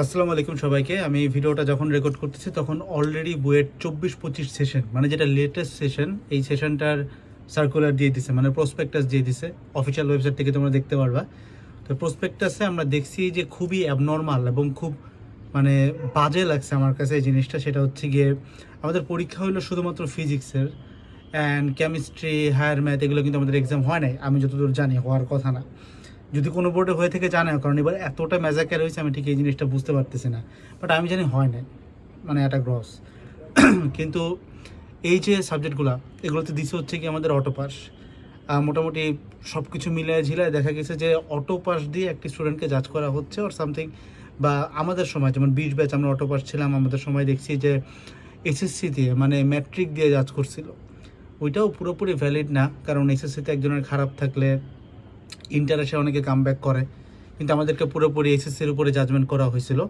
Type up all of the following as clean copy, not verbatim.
আসসালামু আলাইকুম সবাইকে। আমি এই ভিডিওটা যখন রেকর্ড করতেছি তখন অলরেডি বুয়েট 24-25 সেশন মানে যেটা লেটেস্ট সেশন, এই সেশনটার সার্কুলার দিয়ে দিছে, মানে প্রসপেক্টাস দিয়ে দিছে। অফিসিয়াল ওয়েবসাইট থেকে তোমরা দেখতে পারবা। তো প্রসপেক্টাসে আমরা দেখছি যে খুবই অ্যাবনর্মাল এবং খুব মানে বাজে লাগছে আমার কাছে এই জিনিসটা। সেটা হচ্ছে গিয়ে আমাদের পরীক্ষা হলো শুধুমাত্র ফিজিক্সের, অ্যান্ড কেমিস্ট্রি, হায়ার ম্যাথ এগুলো কিন্তু আমাদের এক্সাম হয় নাই, আমি যতদূর জানি হওয়ার কথা না। যদি কোনো বোর্ডে হয়ে থেকে জানে, কারণ এবার এতটা ম্যাজাকার হয়েছে আমি ঠিক এই জিনিসটা বুঝতে পারতেছি না, বাট আমি জানি হয় না, মানে এটা গ্রস। কিন্তু এই যে সাবজেক্টগুলো এগুলোতে দিছে হচ্ছে কি আমাদের অটো পাস। মোটামুটি সব কিছু মিলিয়ে ঝিলায় দেখা গেছে যে অটো পাস দিয়ে একটি স্টুডেন্টকে জাজ করা হচ্ছে ওর সামথিং। বা আমাদের সময় যেমন 20 ব্যাচ আমরা অটো পাস ছিলাম, আমাদের সময় দেখছি যে এসএসসি দিয়ে মানে ম্যাট্রিক দিয়ে জাজ করছিল। ওইটাও পুরোপুরি ভ্যালিড না, কারণ এসএসসিতে একজনের খারাপ থাকলে ইন্টার এসে অনেকে কাম ব্যাক করে, কিন্তু আমাদেরকে পুরোপুরি এইচএসসির উপরে জাজমেন্ট করা হয়েছিল।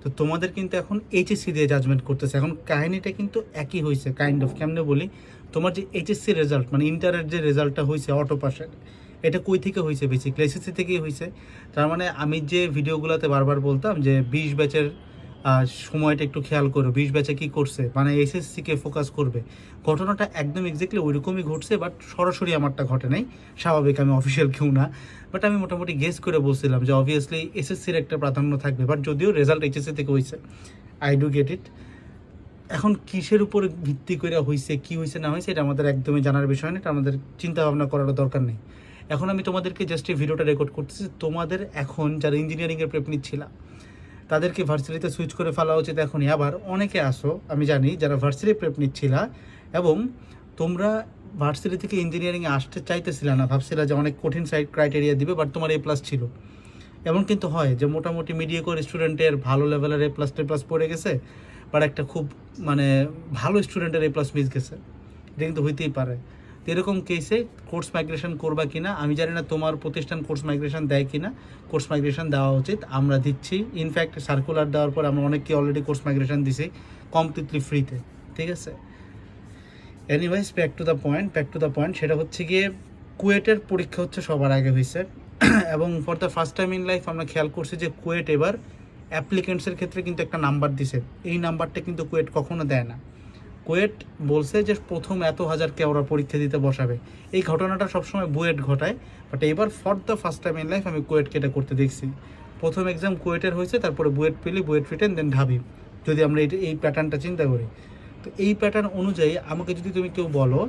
তো তোমাদের কিন্তু এখন এইচএসসি দিয়ে জাজমেন্ট করতেছে। এখন কাহিনীটা কিন্তু একই হয়েছে, কাইন্ড অফ। কেমনে বলি, তোমার যে এইচএসসি রেজাল্ট মানে ইন্টারের যে রেজাল্টটা হয়েছে অটো পাসের, এটা কই থেকে হয়েছে? বেসিক্যালি এসএসসি থেকেই হয়েছে। তার মানে আমি যে ভিডিওগুলোতে বারবার বলতাম যে 20 ব্যাচের সময়টা একটু খেয়াল করো, 20 ব্যাচে কী করছে, মানে এসএসসিকে ফোকাস করবে। ঘটনাটা একদম এক্স্যাক্টলি ওইরকমই ঘটছে, বাট সরাসরি আমারটা ঘটে নাই। স্বাভাবিক, আমি অফিসিয়াল কেউ না, বাট আমি মোটামুটি গেস করে বলছিলাম যে অবভিয়াসলি এসএসসির একটা প্রাধান্য থাকবে, বাট যদিও রেজাল্ট এইচএসসি থেকে হয়েছে, আই ডু গেট ইট। এখন কিসের উপর ভিত্তি করে হয়েছে, কী হয়েছে না হয়েছে, এটা আমাদের একদমই জানার বিষয় না, এটা আমাদের চিন্তা ভাবনা করারও দরকার নেই। এখন আমি তোমাদেরকে জাস্ট এই ভিডিওটা রেকর্ড করতেছি। তোমাদের এখন যারা ইঞ্জিনিয়ারিংয়ের প্রেপ নিচ্ছিলা তাদেরকে ভার্সিটিতে সুইচ করে ফেলা উচিত এখনই। আবার অনেকে আসো আমি জানি যারা ভার্সিটি প্রেপ নিচ্ছিলা এবং তোমরা ভার্সিটি থেকে ইঞ্জিনিয়ারিংয়ে আসতে চাইতেছিলা না, ভাবছিলা যে অনেক কঠিন সাইড ক্রাইটেরিয়া দিবে, বাট তোমার A+ ছিল। এমন কিন্তু হয় যে মোটামুটি মিডিয়েকর স্টুডেন্টের ভালো লেভেলের A++ পড়ে গেছে, বাট একটা খুব মানে ভালো স্টুডেন্টের A+ মিস গেছে। এটা কিন্তু হইতেই পারে। তো এরকম কেসে কোর্স মাইগ্রেশন করবা কিনা আমি জানি না, তোমার প্রতিষ্ঠান কোর্স মাইগ্রেশন দেয় কিনা। কোর্স মাইগ্রেশন দেওয়া উচিত, আমরা দিচ্ছি। ইনফ্যাক্ট সার্কুলার দেওয়ার পর আমরা অনেককে অলরেডি কোর্স মাইগ্রেশন দিছি কমপ্লিটলি ফ্রিতে, ঠিক আছে। Anyways back to the point, সেটা হচ্ছে গিয়ে কুয়েটের পরীক্ষা হচ্ছে সবার আগে হয়েছে। এবং for the first time in life আমরা খেয়াল করছি যে কুয়েট এবার অ্যাপ্লিকেন্টসের ক্ষেত্রে কিন্তু একটা নাম্বার দিছে। এই নাম্বারটা কিন্তু কুয়েট কখনো দেয় না। কুয়েট বলছে যে প্রথম এত হাজারকে ওরা পরীক্ষা দিতে বসাবে। এই ঘটনাটা সবসময় বুয়েট ঘটায়, বাট এবার for the first time in life আমি কুয়েটকে এটা করতে দেখছি। প্রথম এক্সাম কুয়েটের হয়েছে, তারপরে বুয়েট পেলি, বুয়েট রিটেন, দেন ঢাবি, যদি আমরা এই প্যাটার্নটা চিন্তা করি। তো এই প্যাটার্ন অনুযায়ী আমাকে যদি তুমি কেউ বলো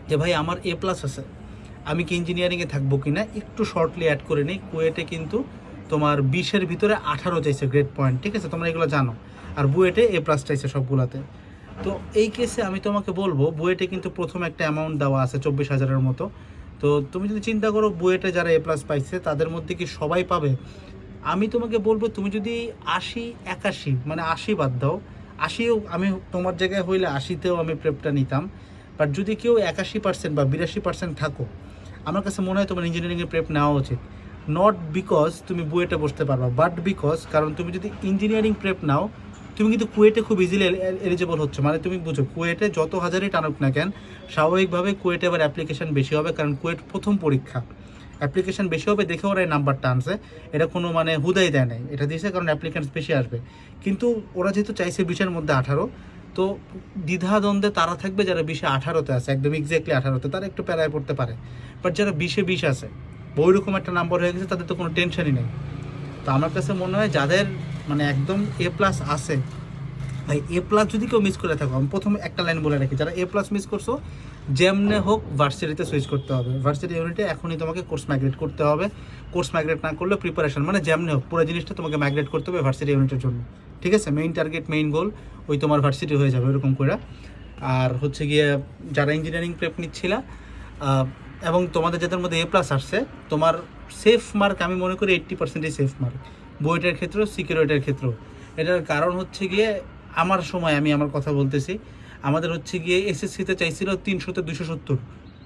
যে ভাই আমার A+ আছে, আমি কি ইঞ্জিনিয়ারিংয়ে থাকবো কি না, একটু শর্টলি অ্যাড করে নিই। কুয়েটে কিন্তু তোমার 20-এর ভিতরে 18 চাইছে গ্রেড পয়েন্ট, ঠিক আছে, তোমরা এগুলো জানো। আর বুয়েটে A+ চাইছে সবগুলোতে। তো এই কেসে আমি তোমাকে বলবো বুয়েটে কিন্তু প্রথম একটা অ্যামাউন্ট দেওয়া আছে 24,000-এর মতো। তো তুমি যদি চিন্তা করো বুয়েটে যারা A+ পাইছে তাদের মধ্যে কি সবাই পাবে? আমি তোমাকে বলবো তুমি যদি 80-81 মানে 80 বাদ দাও, 80ও আমি তোমার জায়গায় হইলে 80তেও আমি প্রেপটা নিতাম। বাট যদি কেউ 81% বা 82% থাকো, আমার কাছে মনে হয় তোমার ইঞ্জিনিয়ারিংয়ের প্রেপ নেওয়া উচিত। নট বিকজ তুমি বুয়েটে বসতে পারবা, বাট বিকজ কারণ তুমি যদি ইঞ্জিনিয়ারিং প্রেপ নাও তুমি কিন্তু কুয়েটে খুব ইজিলি এলিজিবল হচ্ছে। মানে তুমি বুঝো কুয়েটে যত হাজারই টানুক না কেন, স্বাভাবিকভাবে কুয়েটে এবার অ্যাপ্লিকেশন বেশি হবে, কারণ কুয়েট প্রথম পরীক্ষা, অ্যাপ্লিকেশন বেশি হবে দেখে ওরা এই নাম্বারটা আনছে। এটা কোনো মানে হুদাই দেয় নাই, এটা দিয়েছে কারণ অ্যাপ্লিকেন্টস বেশি আসবে। কিন্তু ওরা যেহেতু চাইছে 20-এর মধ্যে 18, তো দ্বিধাদ্বন্দ্বে তারা থাকবে যারা 20-এ 18-তে আছে, একদম এক্স্যাক্টলি 18-তে, তারা একটু প্যারায় পড়তে পারে। বাট যারা 20-এ 20 আছে, ওইরকম একটা নাম্বার হয়ে গেছে, তাদের তো কোনো টেনশনই নেই। তো আমার কাছে মনে হয় যাদের মানে একদম A+ আছে, ভাই A+ যদি কেউ মিস করে থাকো, আমি প্রথম একটা লাইন বলে রাখি, যারা A+ মিস করছো যেমনে হোক ভার্সিটিতে সুইচ করতে হবে। ভার্সিটি ইউনিটে এখনই তোমাকে কোর্স মাইগ্রেট করতে হবে। কোর্স মাইগ্রেট না করলে প্রিপারেশন মানে যেমনে হোক পুরো জিনিসটা তোমাকে মাইগ্রেট করতে হবে ভার্সিটি ইউনিটের জন্য, ঠিক আছে। মেইন টার্গেট, মেইন গোল ওই তোমার ভার্সিটি হয়ে যাবে এরকম করে। আর হচ্ছে গিয়ে যারা ইঞ্জিনিয়ারিং প্রেপ নিচ্ছিলা এবং তোমাদের যাদের মধ্যে A+ আসছে, তোমার সেফ মার্ক আমি মনে করি 80%ই সেফ মার্ক, বুয়েটের ক্ষেত্রেও সিকিউরিটির ক্ষেত্রেও। এটার কারণ হচ্ছে গিয়ে আমার সময়, আমি আমার কথা বলতেছি, আমাদের হচ্ছে গিয়ে এসএসসিতে চাইছিল 300-তে 270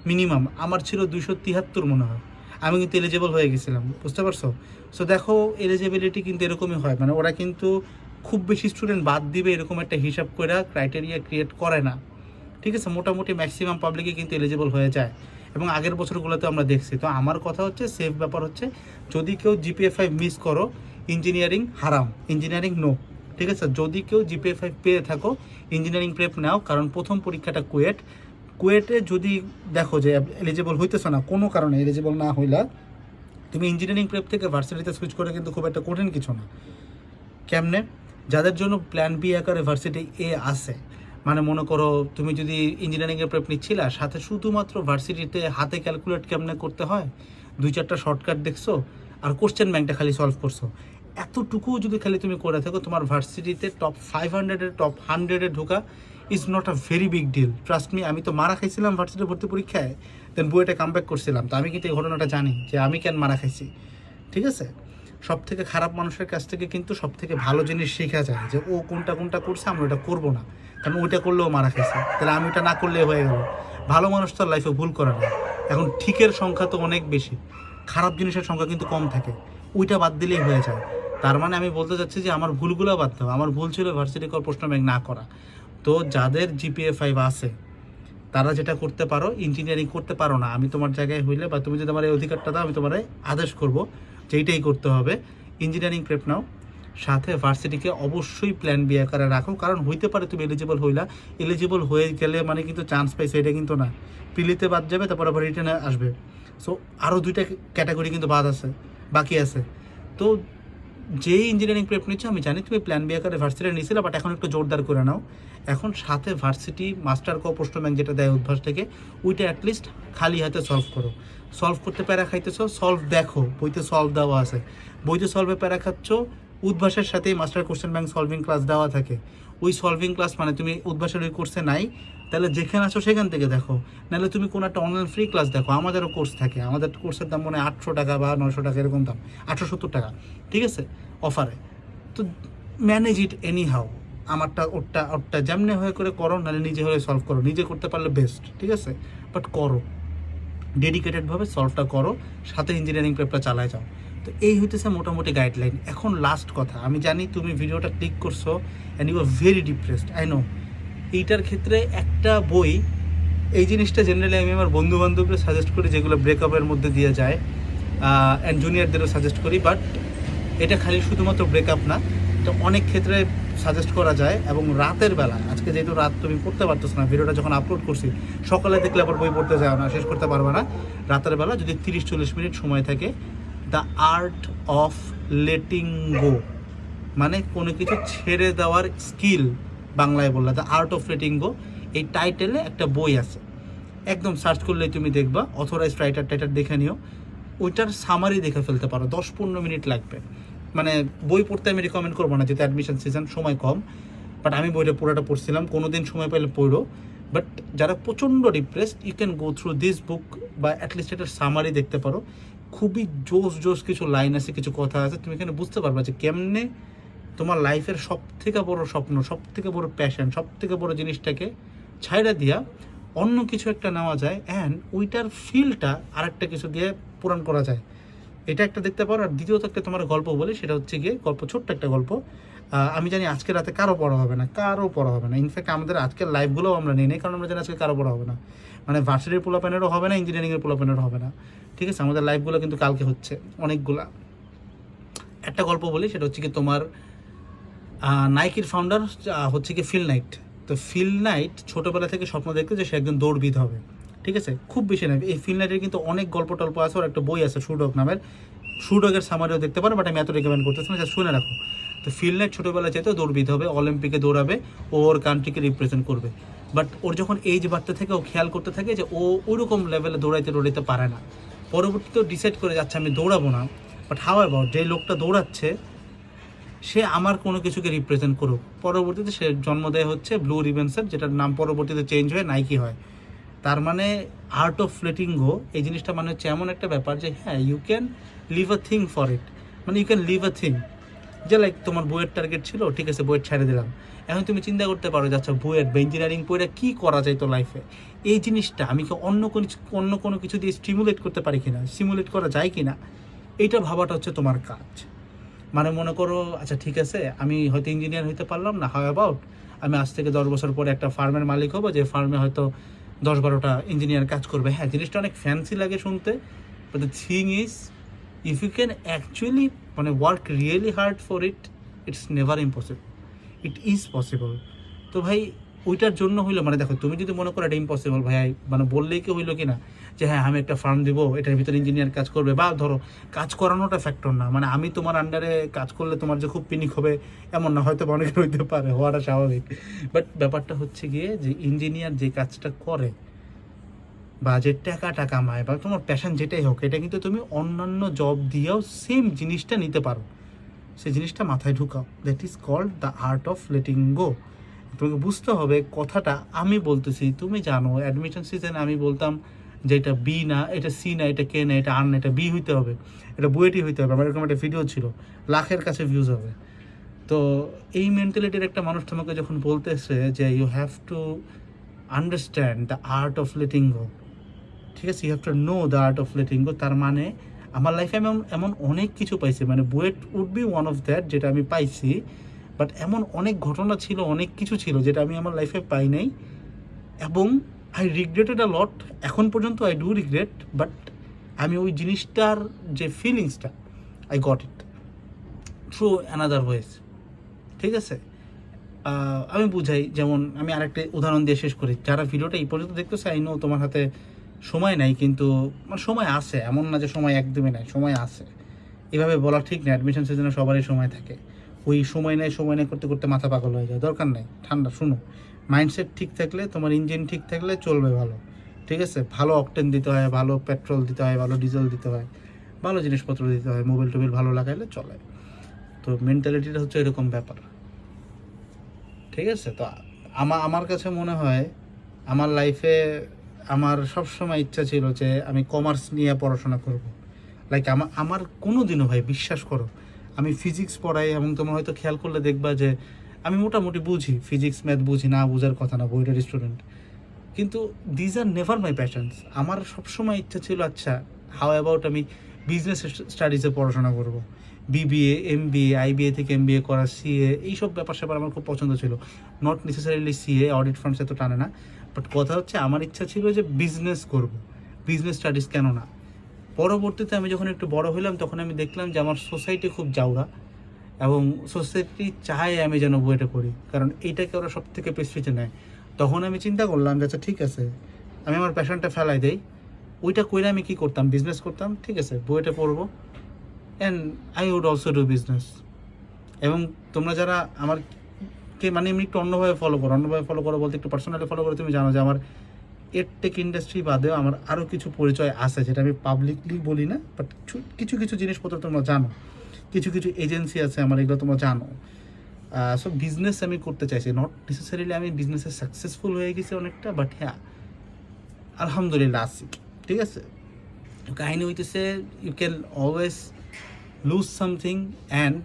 মিনিমাম, আমার ছিল 273 মনে হয়। আমি কিন্তু এলিজেবল হয়ে গেছিলাম, বুঝতে পারছো? সো দেখো এলিজিবিলিটি কিন্তু এরকমই হয়, মানে ওরা কিন্তু খুব বেশি স্টুডেন্ট বাদ দিবে এরকম একটা হিসাব করে ক্রাইটেরিয়া ক্রিয়েট করে না, ঠিক আছে। মোটামুটি ম্যাক্সিমাম পাবলিকে কিন্তু এলিজেবল হয়ে যায়, এবং আগের বছরগুলোতে আমরা দেখছি। তো আমার কথা হচ্ছে সেফ ব্যাপার হচ্ছে যদি কেউ GPA 5 মিস করো, ইঞ্জিনিয়ারিং হারাম, ইঞ্জিনিয়ারিং নো। ঠিক আছে, যদি কেউ জিপিএ 5 পেয়ে থাকো ইঞ্জিনিয়ারিং প্রেপ নাও, কারণ প্রথম পরীক্ষাটা কুয়েটে যদি দেখো যে এলিজিবল হইতেছো না, কোনো কারণে এলিজিবল না হইলা, তুমি ইঞ্জিনিয়ারিং প্রেপ থেকে ভার্সিটিতে সুইচ করে কিন্তু খুব একটা কঠিন কিছু না। কেমনে? যাদের জন্য প্ল্যান বি আকারে ভার্সিটি এ আছে, মানে মনে করো তুমি যদি ইঞ্জিনিয়ারিংয়ের প্রেপ নিচ্ছিলা, সাথে শুধুমাত্র ভার্সিটিতে হাতে ক্যালকুলেট কেমনে করতে হয় 2-4টা শর্টকাট দেখছো আর কোশ্চেন ব্যাংকটা খালি সলভ করছো, এতটুকু যদি খালি তুমি করে থাকো, তোমার ভার্সিটিতে টপ 500-এ টপ 100-এ ঢোকা is not a very big deal. Trust me, আমি তো মারা খাইছিলাম ভার্সিটি ভর্তি পরীক্ষায়, দেন বুয়েটে কামব্যাক করছিলাম, তো আমি কিন্তু এই ঘটনাটা জানি যে আমি কেন মারা খাইছি। ঠিক আছে, সব থেকে খারাপ মানুষের কাছ থেকে কিন্তু সব থেকে ভালো জিনিস শেখা যায়, যে ও কোনটা কোনটা করছে আমরা ওটা করবো না, কারণ ওইটা করলেও মারা খাইছে, তাহলে আমি ওটা না করলে হয়ে গেল। ভালো মানুষ তো লাইফে ভুল করে না। এখন ঠিকের সংখ্যা তো অনেক বেশি, খারাপ জিনিসের সংখ্যা কিন্তু কম থাকে, ওইটা বাদ দিলেই হয়ে যায়। তার মানে আমি বলতে চাচ্ছি যে আমার ভুলগুলো বাদ দাও। আমার ভুল ছিল ভার্সিটি কর প্রশ্ন ব্যাংক না করা। তো যাদের জিপিএ 5 আছে তারা যেটা করতে পারো, ইঞ্জিনিয়ারিং করতে পারো না, আমি তোমার জায়গায় হইলে বা তুমি যদি আমার এই অধিকারটা দাও, আমি তোমার আদেশ করবো যে এইটাই করতে হবে, ইঞ্জিনিয়ারিং প্রেপ নাও, সাথে ভার্সিটিকে অবশ্যই প্ল্যান বি আকারে রাখো। কারণ হইতে পারে তুমি এলিজিবল হইলা, এলিজিবল হয়ে গেলে মানে কিন্তু চান্স পাইছে এটা কিন্তু না, প্রিলিতে বাদ যাবে, তারপর আবার রিটার্নে আসবে। সো আরও 2টা ক্যাটাগরি কিন্তু বাকি আছে। তো যেই ইঞ্জিনিয়ারিং প্রেপ নিচ্ছ, আমি জানি তুমি প্ল্যান বি আকারে ভার্সিটি নিয়েছিলে, বাট এখন একটু জোরদার করে নাও। এখন সাথে ভার্সিটি মাস্টার প্রশ্ন ব্যাংক যেটা দেয় অভ্যাস থেকে, ওইটা অ্যাটলিস্ট খালি হাতে সলভ করো। সলভ করতে প্যারা খাইতেছো, সলভ দেখো, বইতে সলভ দেওয়া আছে, বইতে সলভে প্যারা খাচ্ছ, উদ্ভাসের সাথেই master question bank solving class দেওয়া থাকে। ওই সলভিং ক্লাস মানে তুমি উদ্ভাসের ওই কোর্সে নাই, তাহলে যেখানে আছো সেখান থেকে দেখো, নাহলে তুমি কোনো একটা অনলাইন ফ্রি ক্লাস দেখো। আমাদেরও কোর্স থাকে, আমাদের কোর্সের দাম মনে হয় 800 টাকা বা 900 টাকা এরকম দাম, 870 টাকা, ঠিক আছে, অফারে। তো ম্যানেজ ইট এনি হাউ, আমারটা ওরটা যেমনি হয়ে করে করো, নাহলে নিজে হয়ে সলভ করো, নিজে করতে পারলে বেস্ট, ঠিক আছে, বাট করো ডেডিকেটেডভাবে, সলভটা করো, সাথে ইঞ্জিনিয়ারিং প্রেপটা চালায় যাও। তো এই হইতেছে মোটামুটি গাইডলাইন। এখন লাস্ট কথা, আমি জানি তুমি ভিডিওটা ক্লিক করছো and you are very depressed, I know. এইটার ক্ষেত্রে একটা বই, এই জিনিসটা জেনারেলি আমি আমার বন্ধু বান্ধবকে সাজেস্ট করি, যেগুলো ব্রেকআপের মধ্যে দিয়ে যায়, অ্যান্ড জুনিয়রদেরও সাজেস্ট করি, বাট এটা খালি শুধুমাত্র ব্রেকআপ না, এটা অনেক ক্ষেত্রে সাজেস্ট করা যায়। এবং রাতের বেলা, আজকে যেহেতু রাত তুমি পড়তে পারতেছ না, ভিডিওটা যখন আপলোড করছি সকালে দেখলে আবার বই পড়তে যাও না, শেষ করতে পারবে না। রাতের বেলা যদি 30-40 মিনিট সময় থাকে, দ্য আর্ট অফ লেটিং গো, মানে কোনো কিছু ছেড়ে দেওয়ার স্কিল, বাংলায় বললা দ্য আর্ট অফ লেটিং গো, এই টাইটেলে একটা বই আছে, একদম সার্চ করলেই তুমি দেখবা, অথরাইজড রাইটার দেখে নিও, ওইটার সামারি দেখে ফেলতে পারো, 10-15 মিনিট লাগবে। মানে বই পড়তে আমি রিকমেন্ড করবো না, যেহেতু অ্যাডমিশন সিজন, সময় কম, বাট আমি বইটা পুরোটা পড়ছিলাম, কোনো দিন সময় পেলে পড়ো। বাট যারা প্রচণ্ড depressed, you can go through this book, বা অ্যাটলিস্ট এটার সামারি দেখতে পারো। খুবই জোস কিছু লাইন আছে, কিছু কথা আছে, তুমি এখানে বুঝতে পারবা যে কেমনে তোমার লাইফের সব থেকে বড় স্বপ্ন, সব থেকে বড় প্যাশন, সব থেকে বড় জিনিসটাকে ছাইড়া দিয়া অন্য কিছু একটা নেওয়া যায়, অ্যান্ড ওইটার ফিলটা আরেকটা কিছু দিয়ে পূরণ করা যায়। এটা একটা দেখতে পারো। আর দ্বিতীয়ত একটা তোমার গল্প বলি, সেটা হচ্ছে গিয়ে গল্প, ছোট্ট একটা গল্প। আমি জানি আজকে রাতে কারো পড়া হবে না, ইনফ্যাক্ট আমাদের আজকের লাইভগুলোও আমরা নিই, কারণ আমরা জানি আজকে কারো পড়া হবে না, মানে ভার্সিটির পোলাপেনেরও হবে না, ইঞ্জিনিয়ারিংয়ের পোলাপেনেরও হবে না, ঠিক আছে। আমাদের লাইভগুলো কিন্তু কালকে হচ্ছে অনেকগুলা। একটা গল্প বলি, সেটা হচ্ছে কি তোমার নাইকির ফাউন্ডার হচ্ছে কি ফিল নাইট। তো ফিল নাইট ছোটোবেলা থেকে স্বপ্ন দেখতে যে সে একজন দৌড়বিদ হবে, ঠিক আছে, খুব বেশি নয়। এই ফিল নাইটের কিন্তু অনেক গল্প টল্প আছে, ওর একটা বই আছে শুডগ নামের, শুডগের সামারিও দেখতে পারো, বাট আমি এত রেকমেন্ড করতেছি না, যা শুনে রাখো। তো ফিল নাইট ছোটোবেলা চাইতেও দৌড়বিদ হবে, অলিম্পিকে দৌড়াবে, ও ওর কান্ট্রিকে রিপ্রেজেন্ট করবে। বাট ওর যখন এইজ বাড়তে থাকে, ও খেয়াল করতে থাকে যে ও ওইরকম লেভেলে দৌড়াইতে পারে না। পরবর্তীতেও ডিসাইড করে যাচ্ছে আমি দৌড়াবো না, বাট হাউ অ্যাবাউট যে লোকটা দৌড়াচ্ছে সে আমার কোনো কিছুকে রিপ্রেজেন্ট করুক। পরবর্তীতে সে জন্ম দেয় হচ্ছে ব্লু রিবন্সের, যেটার নাম পরবর্তীতে চেঞ্জ হয়ে নাইকি হয়। তার মানে আর্ট অফ লেটিং গো, এই জিনিসটা মানে হচ্ছে এমন একটা ব্যাপার যে হ্যাঁ, you can live a thing for it, মানে you can live a thing. যে লাইক তোমার বইয়ের টার্গেট ছিল, ঠিক আছে, বইয়ের ছেড়ে দিলাম, এখন তুমি চিন্তা করতে পারো যে আচ্ছা বইয়ের বা ইঞ্জিনিয়ারিং পড়ে কী করা যায় তো লাইফে। এই জিনিসটা আমি কি অন্য কোনো কিছু দিয়ে স্টিমুলেট করতে পারি কিনা, স্টিমুলেট করা যায় কিনা, এইটা ভাবাটা হচ্ছে তোমার কাজ। মানে মনে করো আচ্ছা ঠিক আছে, আমি হয়তো ইঞ্জিনিয়ার হইতে পারলাম না, হাউ অ্যাবাউট আমি আজ থেকে 10 বছর পরে একটা ফার্মের মালিক হবো, যে ফার্মে হয়তো 10-12টা ইঞ্জিনিয়ার কাজ করবে। হ্যাঁ, জিনিসটা অনেক ফ্যান্সি লাগে শুনতে, but the thing is if you can actually মানে work really hard for it, it's never impossible, it is possible. তো ভাই ওইটার জন্য হইলো মানে দেখো, তুমি যদি মনে করো এটা ইম্পসিবল ভাই, মানে বললেই কি হইলো কি না যে হ্যাঁ আমি একটা ফার্ম দিব, এটার ভিতরে ইঞ্জিনিয়ার কাজ করবে, বা ধরো কাজ করানোটা ফ্যাক্টর না, মানে আমি তোমার আন্ডারে কাজ করলে তোমার যে খুব পিনিক হবে এমন না, হয়তো অনেকের হইতে পারে, হওয়াটা স্বাভাবিক। বাট ব্যাপারটা হচ্ছে গিয়ে যে ইঞ্জিনিয়ার যে কাজটা করে বা যে টাকাটা কামায় বা তোমার প্যাশন যেটাই হোক, এটা কিন্তু তুমি অন্যান্য জব দিয়েও সেম জিনিসটা নিতে পারো। সেই জিনিসটা মাথায় ঢুকাও, that is called the art of letting go. তোমাকে বুঝতে হবে কথাটা আমি বলতেছি, তুমি জানো অ্যাডমিশন সিজনে আমি বলতাম যে এটা বি না, এটা সি না, এটা কে না, এটা আর না, এটা বি হইতে হবে, এটা বুয়েটই হইতে হবে। আমার এরকম একটা ভিডিও ছিল, লাখের কাছে ভিউজ হবে। তো এই মেন্টালিটির একটা মানুষ তোমাকে যখন বলতেছে যে you have to understand the art of letting go, ঠিক আছে, you have to know the art of letting go, তার মানে আমার লাইফে এমন এমন অনেক কিছু পাইছি, মানে BUET would be one of that যেটা আমি পাইছি। বাট এমন অনেক ঘটনা ছিল, অনেক কিছু ছিল যেটা আমি আমার লাইফে পাই নাই, এবং আই রিগ্রেটেড আ লট। এখন পর্যন্ত আই ডু রিগ্রেট, বাট আমি ওই জিনিসটার যে ফিলিংসটা I got it through another ways. ঠিক আছে, আমি বুঝাই, যেমন আমি আরেকটা উদাহরণ দিয়ে শেষ করি। যারা ভিডিওটা এই পর্যন্ত দেখতেছে, আই নো তোমার হাতে সময় নাই, কিন্তু মানে সময় আছে, এমন না যে সময় একদমই নাই, সময় আছে। এভাবে বলা ঠিক না, অ্যাডমিশন সিজনে সবারই সময় থাকে। ওই সময় নেই করতে করতে মাথা পাগল হয়ে যায়, দরকার নেই। ঠান্ডা শুনো, মাইন্ডসেট ঠিক থাকলে, তোমার ইঞ্জিন ঠিক থাকলে চলবে ভালো। ঠিক আছে, ভালো অকটেন দিতে হয়, ভালো পেট্রোল দিতে হয়, ভালো ডিজেল দিতে হয়, ভালো জিনিসপত্র দিতে হয়, মোবাইল টোবিল ভালো লাগাইলে চলে। তো মেন্টালিটিটা হচ্ছে এরকম ব্যাপার। ঠিক আছে, তো আমার কাছে মনে হয় আমার লাইফে আমার সবসময় ইচ্ছা ছিল যে আমি কমার্স নিয়ে পড়াশোনা করব। লাইক আমার কোনো দিনও ভাই, বিশ্বাস করো, আমি ফিজিক্স পড়াই, এবং তোমার হয়তো খেয়াল করলে দেখবা যে আমি মোটামুটি বুঝি ফিজিক্স, ম্যাথ বুঝি না, বোঝার কথা না, বইটার স্টুডেন্ট, কিন্তু these are never my passions. আমার সবসময় ইচ্ছা ছিল, আচ্ছা হাউ অ্যাবাউট আমি বিজনেস স্টাডিজে পড়াশোনা করব, বিবিএ, এমবিএ, আইবিএ থেকে এমবিএ করা, সিএ, এইসব ব্যাপার স্যাপার আমার খুব পছন্দ ছিল। Not necessarily CA, audit firms এত টানে না, বাট কথা হচ্ছে আমার ইচ্ছা ছিল যে বিজনেস করব, বিজনেস স্টাডিজ কেন না। পরবর্তীতে আমি যখন একটু বড় হইলাম, তখন আমি দেখলাম যে আমার সোসাইটি খুব জাউরা, এবং সোসাইটি চায় আমি যেন বইটা পড়ি, কারণ এইটাকে ওরা সব থেকে প্রেস্টিজে নেয়। তখন আমি চিন্তা করলাম যে আচ্ছা ঠিক আছে, আমি আমার প্যাশনটা ফেলাই দেই, ওইটা কইরা আমি কী করতাম, বিজনেস করতাম। ঠিক আছে, বইটা পড়বো, and I would also do business. এবং তোমরা যারা আমারকে মানে এমনি একটু অন্যভাবে ফলো করো বলতে একটু পার্সোনালি ফলো করো, তুমি জানো যে আমার এডটেক ইন্ডাস্ট্রি বাদেও আমার আরও কিছু পরিচয় আছে, যেটা আমি পাবলিকলি বলি না, বাট কিছু কিছু জিনিসপত্র তোমরা জানো, কিছু কিছু এজেন্সি আছে আমার, এগুলো তোমরা জানো। সো বিজনেস আমি করতে চাইছি, নট নেসেসারিলি আমি বিজনেসে সাকসেসফুল হয়ে গেছি অনেকটা, বাট হ্যাঁ আলহামদুলিল্লাহ আছি। ঠিক আছে, কাহিনী হইতেছে you can always lose something, and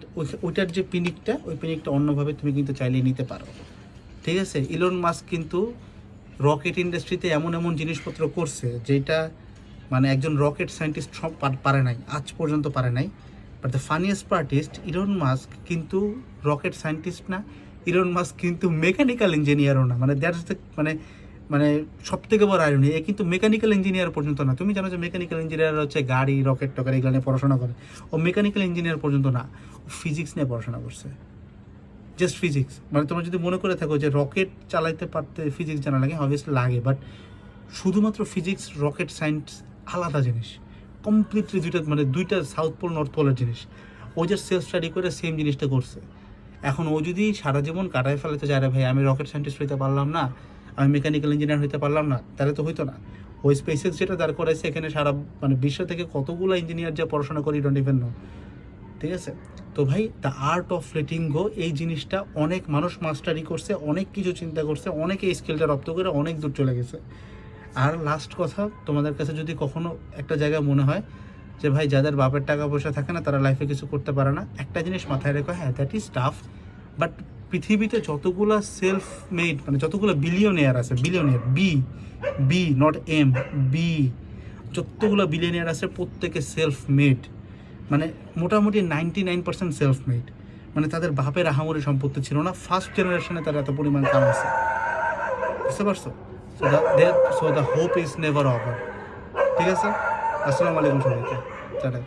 ওইটার যে পিনিকটা, ওই পিনিকটা অন্যভাবে তুমি কিন্তু চাইলে নিতে পারো। ঠিক আছে, ইলন মাস্ক কিন্তু রকেট ইন্ডাস্ট্রিতে এমন এমন জিনিসপত্র করছে যেটা মানে একজন রকেট সায়েন্টিস্ট সব পারে নাই, আজ পর্যন্ত পারে নাই। But the funniest part is Elon Musk কিন্তু রকেট সায়েন্টিস্ট না, ইলন মাস্ক কিন্তু মেকানিক্যাল ইঞ্জিনিয়ারও না। মানে দ্যাটস দ্য মানে মানে সব থেকে বড় আইরনি, এ কিন্তু মেকানিক্যাল ইঞ্জিনিয়ার পর্যন্ত না। তুমি জানো যে মেকানিক্যাল ইঞ্জিনিয়ার হচ্ছে গাড়ি, রকেট টকেট এগুলো নিয়ে পড়াশোনা করে, ও মেকানিক্যাল ইঞ্জিনিয়ার পর্যন্ত না, ও ফিজিক্স নিয়ে পড়াশোনা করছে, জাস্ট ফিজিক্স। মানে তোমরা যদি মনে করে থাকো যে রকেট চালাইতে পারতে ফিজিক্স জানা লাগে, অবভিয়াসলি লাগে, বাট শুধুমাত্র ফিজিক্স, রকেট সায়েন্স আলাদা জিনিস, কমপ্লিটলি দুইটা সাউথ পোল নর্থ পোলের জিনিস। ও যে সেলফ স্টাডি করে সেম জিনিসটা করছে। এখন ও যদি সারা জীবন কাটায় ফেলাতে যায়, ভাই আমি রকেট সায়েন্টিস্ট হইতে পারলাম না, আমি মেকানিক্যাল ইঞ্জিনিয়ার হইতে পারলাম না, তাহলে তো হইতো না। ওই স্পেসেক্স যেটা দাঁড় করাইছে, এখানে সারা বিশ্ব থেকে কতগুলো ইঞ্জিনিয়ার যা পড়াশোনা করি, ডোন্ট ইভেন নো। ঠিক আছে, তো ভাই দ্য আর্ট অফ লেটিং গো, এই জিনিসটা অনেক মানুষ মাস্টারি করছে, অনেক কিছু চিন্তা করছে, অনেকে এই স্কিলটা রপ্ত করে অনেক দূর চলে গেছে। আর লাস্ট কথা, তোমাদের কাছে যদি কখনো একটা জায়গায় মনে হয় যে ভাই যাদের বাপের টাকা পয়সা থাকে না তারা লাইফে কিছু করতে পারে না, একটা জিনিস মাথায় রেখো, হ্যাঁ দ্যাট ইজ টাফ, বাট পৃথিবীতে যতগুলো সেলফ মেড মানে যতগুলো বিলিয়নিয়ার আছে, billionaire B not M, B, যতগুলো বিলিয়নিয়ার আছে প্রত্যেকে সেলফ মেড, মানে মোটামুটি 99% সেলফ মেড। মানে তাদের বাপের আহামরি সম্পত্তি ছিল না, ফার্স্ট জেনারেশনে তারা এত পরিমাণ কামাইছে, বুঝতে পারছো? So the hope is never over. ঠিক আছে, আসসালামু আলাইকুম সবাইকে, টাটা।